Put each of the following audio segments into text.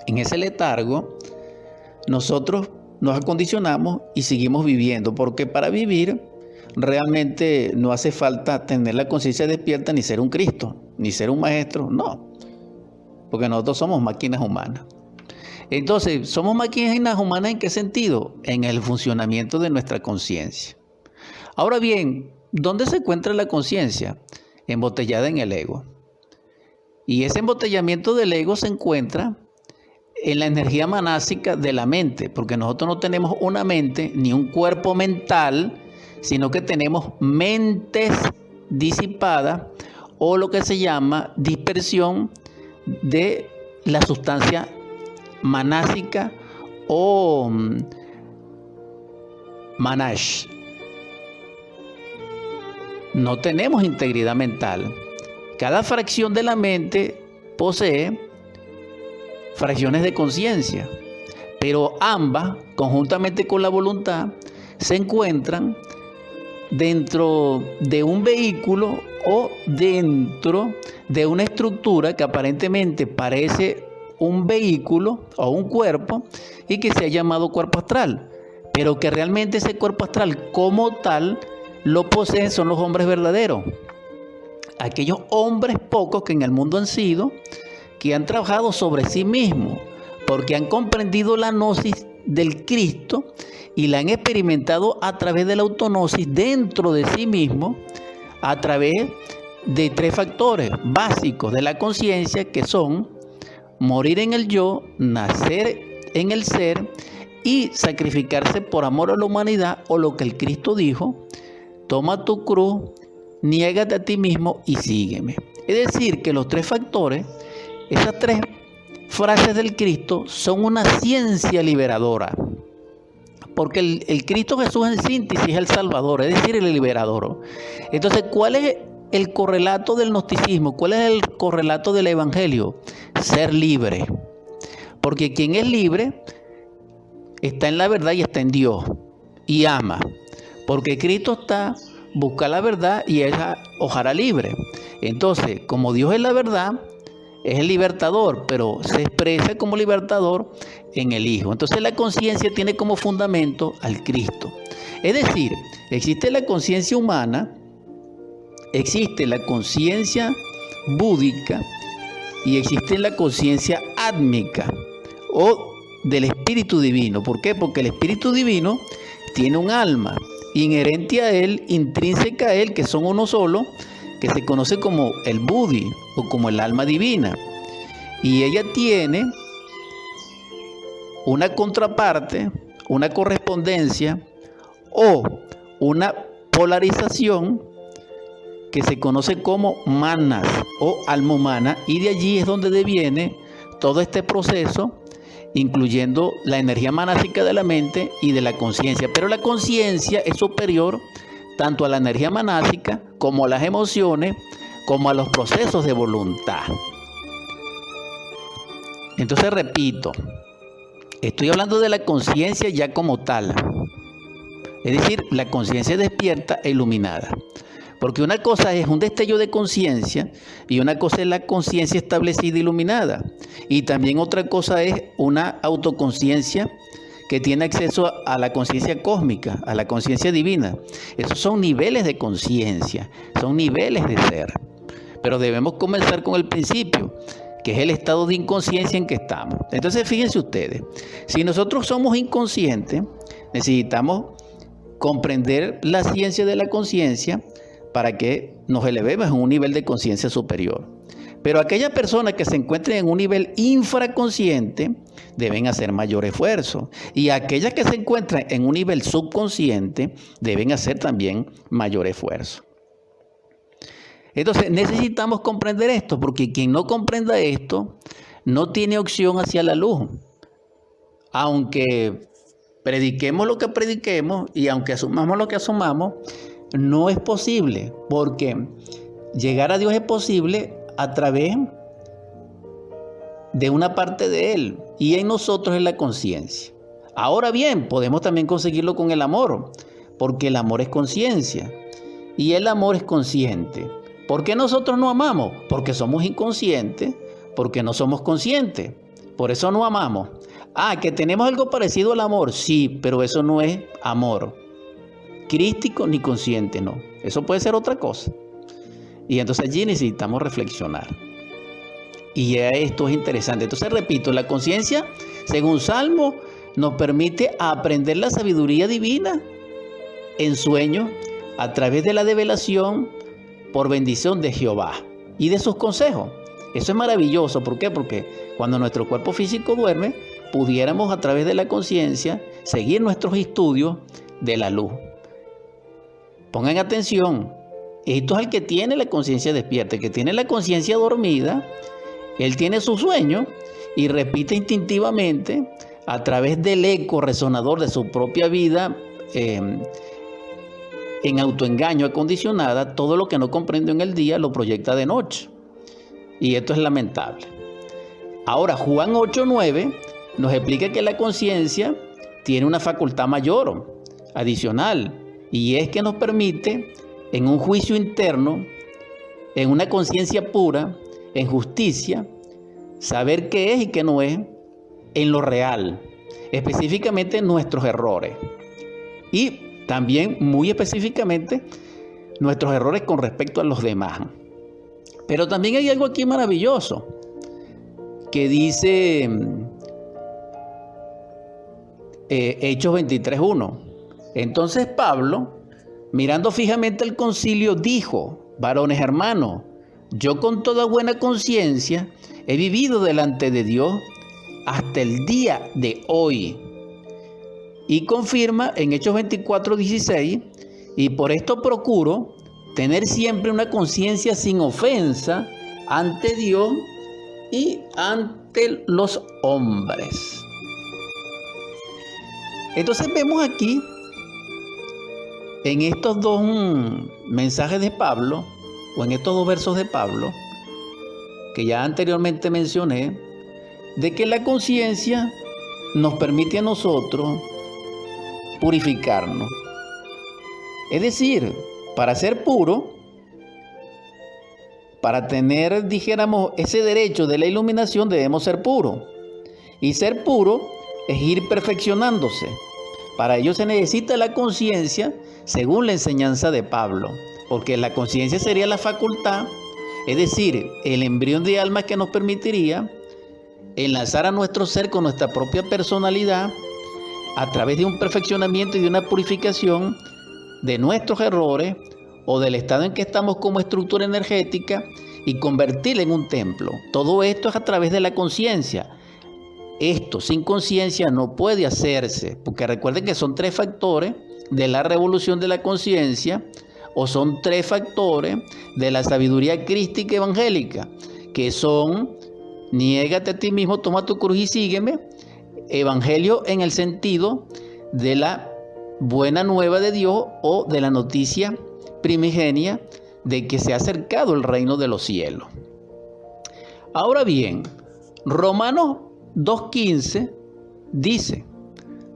En ese letargo, nosotros nos acondicionamos y seguimos viviendo, porque para vivir realmente no hace falta tener la conciencia despierta, ni ser un Cristo, ni ser un maestro, no, porque nosotros somos máquinas humanas. Entonces, ¿somos máquinas humanas en qué sentido? En el funcionamiento de nuestra conciencia. Ahora bien, ¿dónde se encuentra la conciencia? Embotellada en el ego. Y ese embotellamiento del ego se encuentra en la energía manásica de la mente, porque nosotros no tenemos una mente ni un cuerpo mental, sino que tenemos mentes disipadas o lo que se llama dispersión de la sustancia manásica o manash. No tenemos integridad mental. Cada fracción de la mente posee fracciones de conciencia, pero ambas, conjuntamente con la voluntad, se encuentran dentro de un vehículo o dentro de una estructura que aparentemente parece un vehículo o un cuerpo y que se ha llamado cuerpo astral, pero que realmente ese cuerpo astral como tal lo poseen son los hombres verdaderos, aquellos hombres pocos que en el mundo han sido, que han trabajado sobre sí mismos, porque han comprendido la gnosis del Cristo y la han experimentado a través de la autognosis dentro de sí mismo, a través de 3 factores básicos de la conciencia, que son morir en el yo, nacer en el ser y sacrificarse por amor a la humanidad, o lo que el Cristo dijo: toma tu cruz, niégate a ti mismo y sígueme. Es decir, que los 3 factores, esas 3 frases del Cristo, son una ciencia liberadora. Porque el Cristo Jesús en síntesis es el Salvador, es decir, el liberador. Entonces, ¿cuál es el correlato del gnosticismo? ¿Cuál es el correlato del Evangelio? Ser libre. Porque quien es libre está en la verdad y está en Dios y ama. Porque Cristo busca la verdad y ella ojalá libre. Entonces, como Dios es la verdad, es el libertador, pero se expresa como libertador en el Hijo. Entonces la conciencia tiene como fundamento al Cristo. Es decir, existe la conciencia humana, existe la conciencia búdica y existe la conciencia átmica o del Espíritu Divino. ¿Por qué? Porque el Espíritu Divino tiene un alma inherente a él, intrínseca a él, que son uno solo, que se conoce como el Buddhi o como el alma divina. Y ella tiene una contraparte, una correspondencia o una polarización que se conoce como manas o alma humana, y de allí es donde deviene todo este proceso, incluyendo la energía manásica de la mente y de la conciencia. Pero la conciencia es superior tanto a la energía manásica como a las emociones, como a los procesos de voluntad. Entonces repito, estoy hablando de la conciencia ya como tal, es decir, la conciencia despierta e iluminada. Porque una cosa es un destello de conciencia y una cosa es la conciencia establecida e iluminada. Y también otra cosa es una autoconciencia que tiene acceso a la conciencia cósmica, a la conciencia divina. Esos son niveles de conciencia, son niveles de ser. Pero debemos comenzar con el principio, que es el estado de inconsciencia en que estamos. Entonces, fíjense ustedes, si nosotros somos inconscientes, necesitamos comprender la ciencia de la conciencia para que nos elevemos a un nivel de conciencia superior. Pero aquellas personas que se encuentren en un nivel infraconsciente deben hacer mayor esfuerzo. Y aquellas que se encuentran en un nivel subconsciente deben hacer también mayor esfuerzo. Entonces necesitamos comprender esto, porque quien no comprenda esto no tiene opción hacia la luz. Aunque prediquemos lo que prediquemos y aunque asumamos lo que asumamos, no es posible, porque llegar a Dios es posible a través de una parte de Él, y en nosotros es la conciencia. Ahora bien, podemos también conseguirlo con el amor, porque el amor es conciencia y el amor es consciente. ¿Por qué nosotros no amamos? Porque somos inconscientes, porque no somos conscientes. Por eso no amamos. Que tenemos algo parecido al amor. Sí, pero eso no es amor crístico ni consciente, no. Eso puede ser otra cosa. Y entonces allí necesitamos reflexionar. Y esto es interesante. Entonces repito, la conciencia, según Salmo, nos permite aprender la sabiduría divina en sueños a través de la develación por bendición de Jehová y de sus consejos. Eso es maravilloso. ¿Por qué? Porque cuando nuestro cuerpo físico duerme, pudiéramos a través de la conciencia seguir nuestros estudios de la luz. Pongan atención. Esto es el que tiene la conciencia despierta. El que tiene la conciencia dormida, él tiene su sueño y repite instintivamente a través del eco resonador de su propia vida en autoengaño acondicionada, todo lo que no comprende en el día lo proyecta de noche. Y esto es lamentable. Ahora, Juan 8:9 nos explica que la conciencia tiene una facultad mayor, adicional, y es que nos permite, en un juicio interno, en una conciencia pura, en justicia, saber qué es y qué no es en lo real, específicamente nuestros errores. Y también, muy específicamente, nuestros errores con respecto a los demás. Pero también hay algo aquí maravilloso que dice Hechos 23:1. Entonces Pablo, mirando fijamente al concilio, dijo: varones hermanos, yo con toda buena conciencia he vivido delante de Dios hasta el día de hoy. Y confirma en Hechos 24:16, y por esto procuro tener siempre una conciencia sin ofensa ante Dios y ante los hombres. Entonces vemos aquí, en estos dos mensajes de Pablo, o en estos dos versos de Pablo, que ya anteriormente mencioné, de que la conciencia nos permite a nosotros purificarnos. Es decir, para ser puro, para tener, dijéramos, ese derecho de la iluminación, debemos ser puros. Y ser puro es ir perfeccionándose. Para ello se necesita la conciencia, según la enseñanza de Pablo, porque la conciencia sería la facultad, es decir, el embrión de alma que nos permitiría enlazar a nuestro ser con nuestra propia personalidad a través de un perfeccionamiento y de una purificación de nuestros errores o del estado en que estamos como estructura energética y convertirla en un templo. Todo esto es a través de la conciencia. Esto sin conciencia no puede hacerse, porque recuerden que son tres factores de la revolución de la conciencia, o son tres factores de la sabiduría crística evangélica, que son: niégate a ti mismo, toma tu cruz y sígueme. Evangelio en el sentido de la buena nueva de Dios o de la noticia primigenia de que se ha acercado el reino de los cielos. Ahora bien, Romanos 2:15 dice: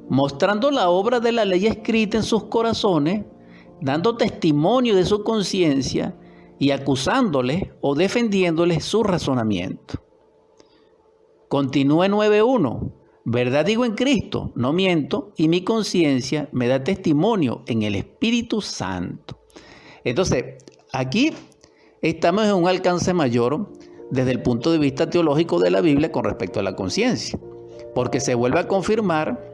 mostrando la obra de la ley escrita en sus corazones, dando testimonio de su conciencia y acusándoles o defendiéndoles su razonamiento. Continúa en 9:1. Verdad digo en Cristo, no miento, y mi conciencia me da testimonio en el Espíritu Santo. Entonces, aquí estamos en un alcance mayor desde el punto de vista teológico de la Biblia con respecto a la conciencia, porque se vuelve a confirmar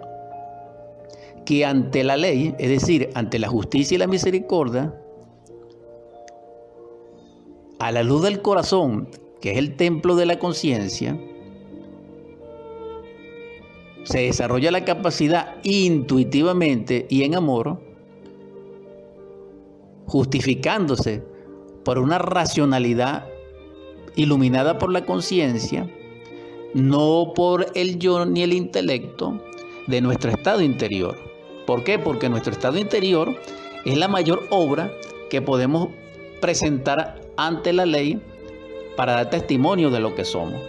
que ante la ley, es decir, ante la justicia y la misericordia, a la luz del corazón, que es el templo de la conciencia, se desarrolla la capacidad intuitivamente y en amor, justificándose por una racionalidad iluminada por la conciencia, no por el yo ni el intelecto de nuestro estado interior. ¿Por qué? Porque nuestro estado interior es la mayor obra que podemos presentar ante la ley para dar testimonio de lo que somos.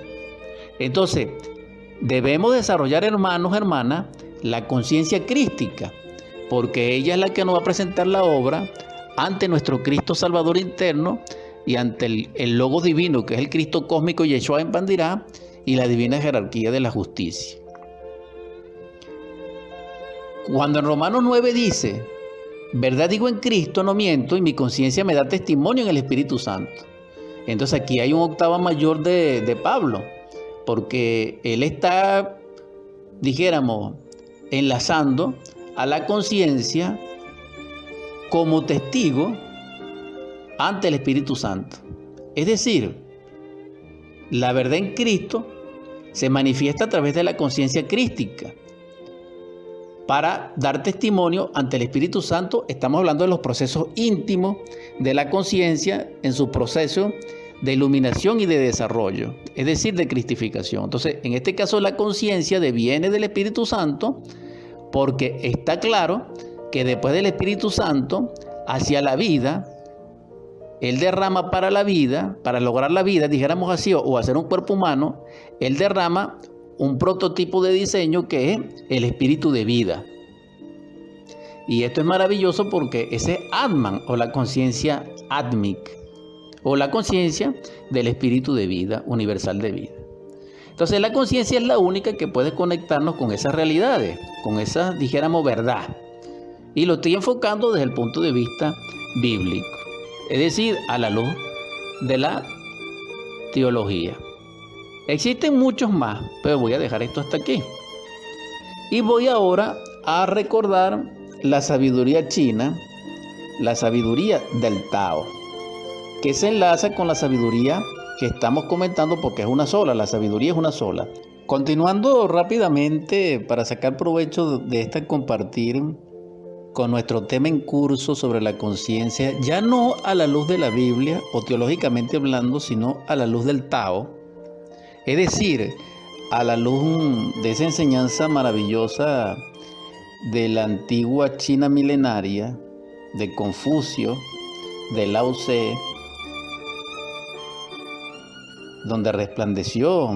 Entonces, debemos desarrollar, hermanos, hermanas, la conciencia crística, porque ella es la que nos va a presentar la obra ante nuestro Cristo Salvador interno y ante el Logos divino, que es el Cristo cósmico Yeshua en Pandirá, y la divina jerarquía de la justicia. Cuando en Romanos 9 dice, verdad digo en Cristo, no miento, y mi conciencia me da testimonio en el Espíritu Santo. Entonces aquí hay un octava mayor de Pablo, porque él está, dijéramos, enlazando a la conciencia como testigo ante el Espíritu Santo. Es decir, la verdad en Cristo se manifiesta a través de la conciencia crística. Para dar testimonio ante el Espíritu Santo, estamos hablando de los procesos íntimos de la conciencia en su proceso de iluminación y de desarrollo, es decir, de cristificación. Entonces, en este caso, la conciencia deviene del Espíritu Santo porque está claro que después del Espíritu Santo, hacia la vida, Él derrama para la vida, para lograr la vida, dijéramos así, o hacer un cuerpo humano, Él derrama un prototipo de diseño que es el espíritu de vida. Y esto es maravilloso porque ese es Atman, o la conciencia átmica, o la conciencia del espíritu de vida, universal de vida. Entonces la conciencia es la única que puede conectarnos con esas realidades, con esa, dijéramos, verdad. Y lo estoy enfocando desde el punto de vista bíblico, es decir, a la luz de la teología. Existen muchos más, pero voy a dejar esto hasta aquí. Y voy ahora a recordar la sabiduría china, la sabiduría del Tao, que se enlaza con la sabiduría que estamos comentando porque es una sola, la sabiduría es una sola. Continuando rápidamente para sacar provecho de esta compartir con nuestro tema en curso sobre la conciencia, ya no a la luz de la Biblia o teológicamente hablando, sino a la luz del Tao. Es decir, a la luz de esa enseñanza maravillosa de la antigua China milenaria, de Confucio, de Lao Tse, donde resplandeció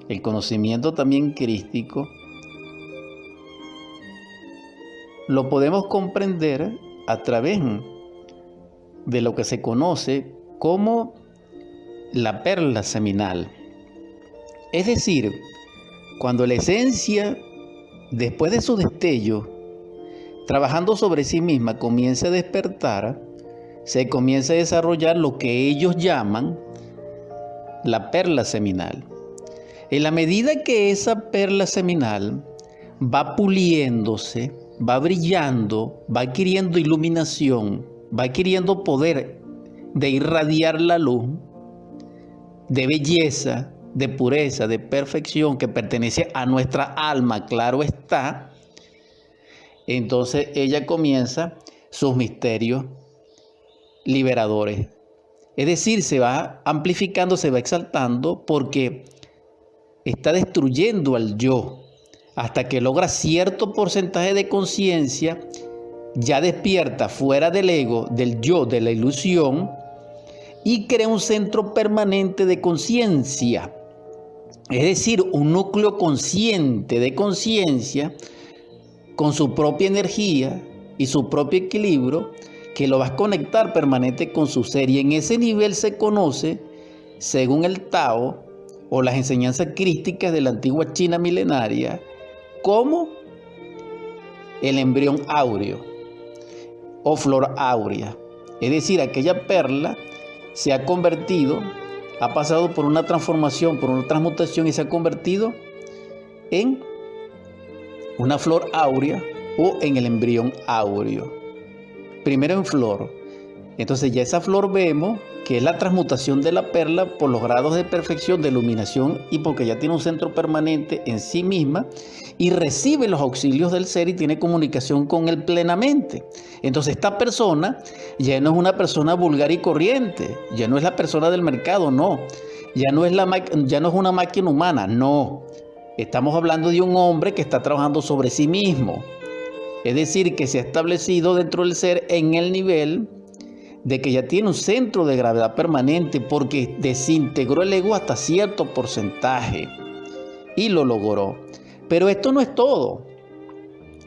el conocimiento también crístico, lo podemos comprender a través de lo que se conoce como la perla seminal. Es decir, cuando la esencia, después de su destello, trabajando sobre sí misma, comienza a despertar, se comienza a desarrollar lo que ellos llaman la perla seminal. En la medida que esa perla seminal va puliéndose, va brillando, va adquiriendo iluminación, va adquiriendo poder de irradiar la luz, de belleza, de pureza, de perfección que pertenece a nuestra alma, claro está, entonces ella comienza sus misterios liberadores. Es decir, se va amplificando, se va exaltando porque está destruyendo al yo hasta que logra cierto porcentaje de conciencia, ya despierta fuera del ego, del yo, de la ilusión, y crea un centro permanente de conciencia. Es decir, un núcleo consciente de conciencia con su propia energía y su propio equilibrio que lo va a conectar permanente con su ser. Y en ese nivel se conoce, según el Tao o las enseñanzas crísticas de la antigua China milenaria, como el embrión áureo o flor áurea. Es decir, aquella perla se ha convertido, ha pasado por una transformación, por una transmutación y se ha convertido en una flor áurea o en el embrión áureo. Primero en flor. Entonces ya esa flor vemos que es la transmutación de la perla por los grados de perfección, de iluminación y porque ya tiene un centro permanente en sí misma y recibe los auxilios del ser y tiene comunicación con él plenamente. Entonces esta persona ya no es una persona vulgar y corriente, ya no es la persona del mercado, no. Ya no es una máquina humana, no. Estamos hablando de un hombre que está trabajando sobre sí mismo. Es decir, que se ha establecido dentro del ser en el nivel de que ya tiene un centro de gravedad permanente porque desintegró el ego hasta cierto porcentaje y lo logró. Pero esto no es todo.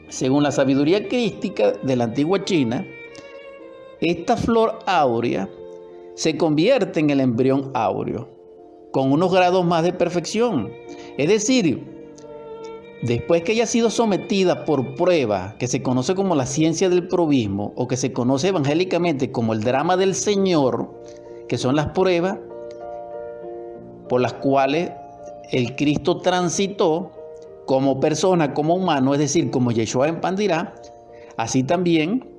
Según la sabiduría crística de la antigua China, esta flor áurea se convierte en el embrión áureo. con unos grados más de perfección. Es decir, después que haya sido sometida por prueba, que se conoce como la ciencia del probismo, o que se conoce evangélicamente como el drama del Señor, que son las pruebas por las cuales el Cristo transitó como persona, como humano, es decir, como Yeshua en Pandirá, así también,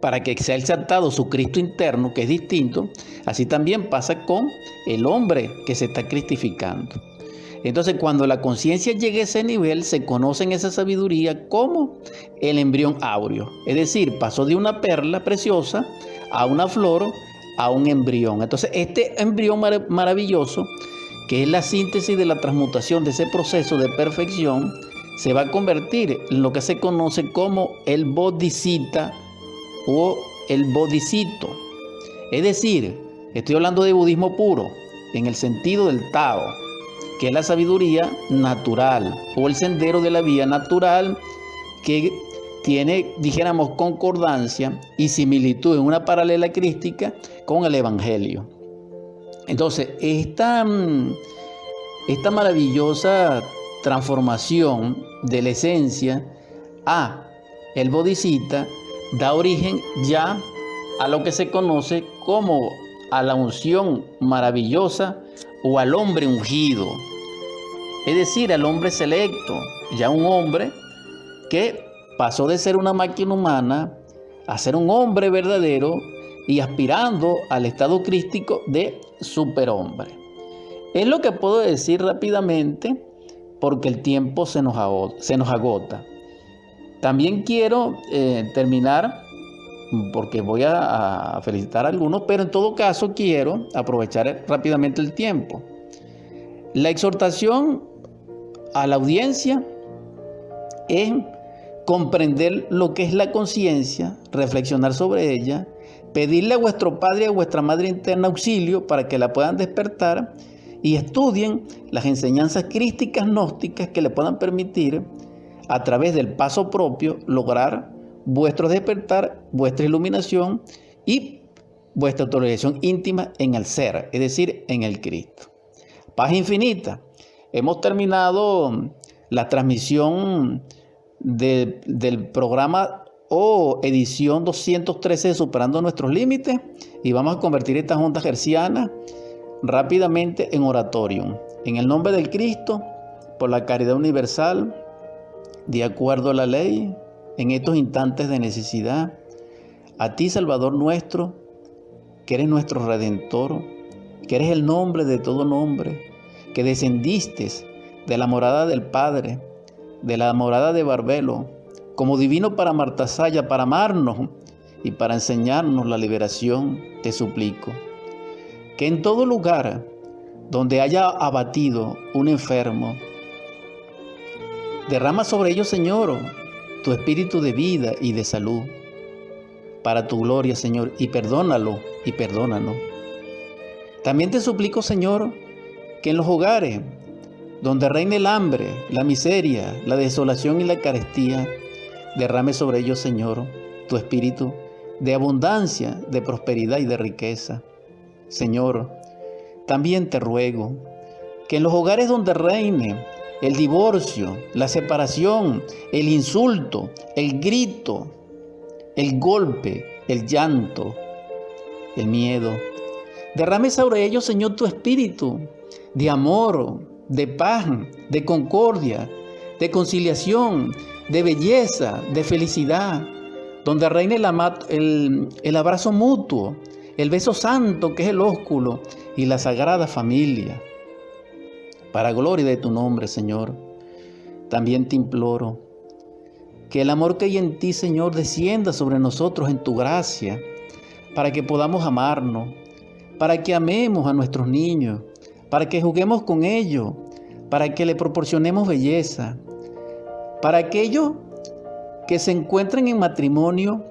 para que sea exaltado su Cristo interno, que es distinto, así también pasa con el hombre que se está cristificando. Entonces, cuando la conciencia llegue a ese nivel, se conoce en esa sabiduría como el embrión áureo. Es decir, pasó de una perla preciosa a una flor, a un embrión. Entonces, este embrión maravilloso, que es la síntesis de la transmutación de ese proceso de perfección, se va a convertir en lo que se conoce como el bodhisattva o el bodhisattva. Es decir, estoy hablando de budismo puro, en el sentido del Tao, que es la sabiduría natural o el sendero de la vía natural, que tiene, dijéramos, concordancia y similitud en una paralela crística con el Evangelio. Entonces, esta maravillosa transformación de la esencia a el bodhisattva da origen ya a lo que se conoce como a la unción maravillosa o al hombre ungido, es decir, al hombre selecto, ya un hombre que pasó de ser una máquina humana a ser un hombre verdadero y aspirando al estado crístico de superhombre. Es lo que puedo decir rápidamente porque el tiempo se nos agota. También quiero terminar, porque voy a felicitar a algunos, pero en todo caso quiero aprovechar rápidamente el tiempo. La exhortación a la audiencia es comprender lo que es la conciencia, reflexionar sobre ella, pedirle a vuestro Padre y a vuestra Madre interna auxilio para que la puedan despertar y estudien las enseñanzas crísticas gnósticas que le puedan permitir, a través del paso propio, lograr vuestro despertar, vuestra iluminación y vuestra autorización íntima en el ser, es decir, en el Cristo. Paz infinita. Hemos terminado la transmisión del programa o edición 213 de Superando Nuestros Límites y vamos a convertir esta junta herciana rápidamente en oratorium. En el nombre del Cristo, por la caridad universal, de acuerdo a la ley, en estos instantes de necesidad, a ti, Salvador nuestro, que eres nuestro Redentor, que eres el nombre de todo nombre, que descendiste de la morada del Padre, de la morada de Barbelo, como divino para Martasaya, para amarnos y para enseñarnos la liberación, te suplico, que en todo lugar donde haya abatido un enfermo, derrama sobre ellos, Señor, tu espíritu de vida y de salud, para tu gloria, Señor, y perdónalo y perdónanos. También te suplico, Señor, que en los hogares donde reine el hambre, la miseria, la desolación y la carestía, derrame sobre ellos, Señor, tu espíritu de abundancia, de prosperidad y de riqueza. Señor, también te ruego que en los hogares donde reine el divorcio, la separación, el insulto, el grito, el golpe, el llanto, el miedo, derrame sobre ellos, Señor, tu espíritu de amor, de paz, de concordia, de conciliación, de belleza, de felicidad, donde reine el abrazo mutuo, el beso santo que es el ósculo y la sagrada familia. Para gloria de tu nombre, Señor, también te imploro que el amor que hay en ti, Señor, descienda sobre nosotros en tu gracia, para que podamos amarnos, para que amemos a nuestros niños, para que juguemos con ellos, para que le proporcionemos belleza, para aquellos que se encuentren en matrimonio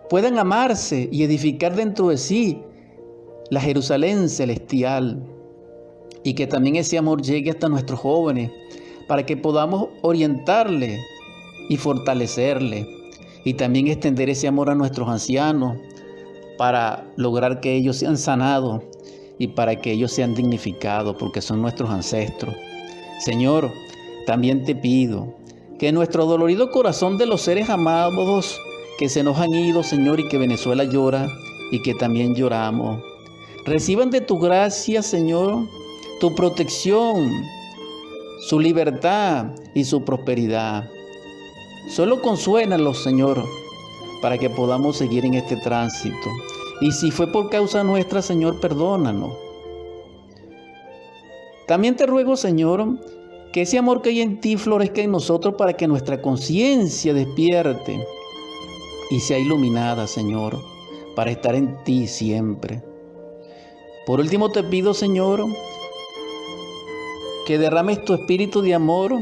puedan amarse y edificar dentro de sí la Jerusalén celestial, y que también ese amor llegue hasta nuestros jóvenes para que podamos orientarle y fortalecerle, y también extender ese amor a nuestros ancianos para lograr que ellos sean sanados y para que ellos sean dignificados, porque son nuestros ancestros. Señor, también te pido que nuestro dolorido corazón de los seres amados que se nos han ido, Señor, y que Venezuela llora y que también lloramos, reciban de tu gracia, Señor, tu protección, su libertad y su prosperidad. Solo consuélalos, Señor, para que podamos seguir en este tránsito. Y si fue por causa nuestra, Señor, perdónanos. También te ruego, Señor, que ese amor que hay en ti florezca en nosotros para que nuestra conciencia despierte y sea iluminada, Señor, para estar en ti siempre. Por último te pido, Señor, que derrames tu espíritu de amor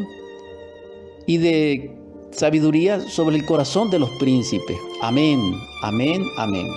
y de sabiduría sobre el corazón de los príncipes. Amén, amén, amén.